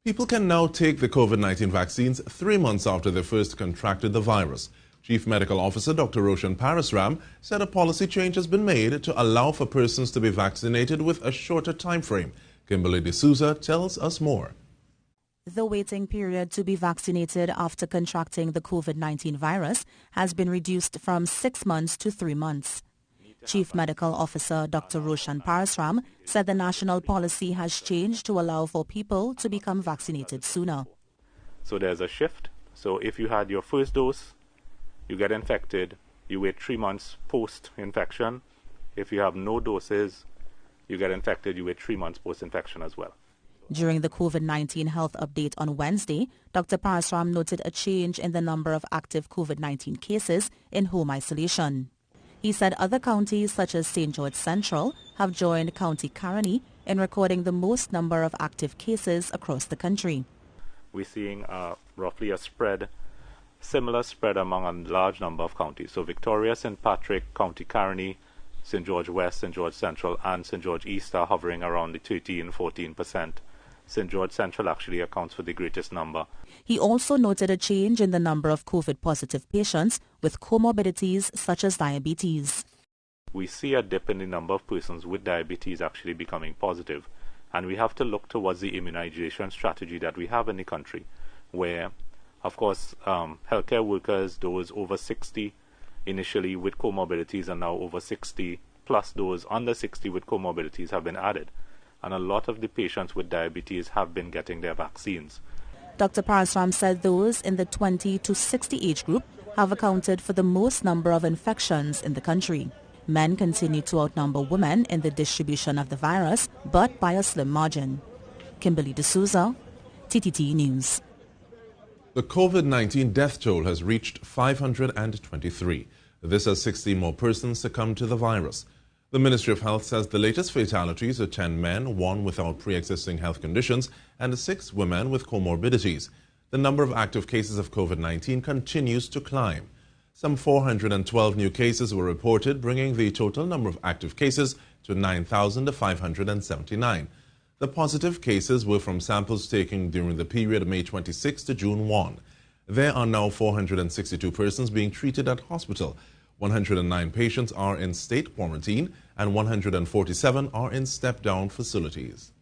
People can now take the COVID-19 vaccines 3 months after they first contracted the virus. Chief Medical Officer Dr. Roshan Parasram said a policy change has been made to allow for persons to be vaccinated with a shorter time frame. Kimberly De Souza tells us more. The waiting period to be vaccinated after contracting the COVID-19 virus has been reduced from 6 months to 3 months. Chief Medical Officer Dr. Roshan Parasram said the national policy has changed to allow for people to become vaccinated sooner. So there's a shift. So if you had your first dose, you get infected, you wait 3 months post-infection. If you have no doses, you get infected, you wait 3 months post-infection as well. During the COVID-19 health update on Wednesday, Dr. Parasram noted a change in the number of active COVID-19 cases in home isolation. He said other counties such as St. George Central have joined County Caroni in recording the most number of active cases across the country. We're seeing roughly a similar spread among a large number of counties. So Victoria, St. Patrick, County Caroni, St. George West, St. George Central and St. George East are hovering around the 13-14%. St. George Central actually accounts for the greatest number. He also noted a change in the number of COVID-positive patients with comorbidities such as diabetes. We see a dip in the number of persons with diabetes actually becoming positive. And we have to look towards the immunization strategy that we have in the country, where, of course, healthcare workers, those over 60 initially with comorbidities are now over 60, plus those under 60 with comorbidities have been added. And a lot of the patients with diabetes have been getting their vaccines. Dr. Parasram said those in the 20 to 60 age group have accounted for the most number of infections in the country. Men continue to outnumber women in the distribution of the virus, but by a slim margin. Kimberly De Souza, TTT News. The COVID-19 death toll has reached 523. This as 16 more persons succumbed to the virus. The Ministry of Health says the latest fatalities are 10 men, 1 without pre-existing health conditions, and 6 women with comorbidities. The number of active cases of COVID-19 continues to climb. Some 412 new cases were reported, bringing the total number of active cases to 9,579. The positive cases were from samples taken during the period of May 26 to June 1. There are now 462 persons being treated at hospital. 109 patients are in state quarantine and 147 are in step-down facilities.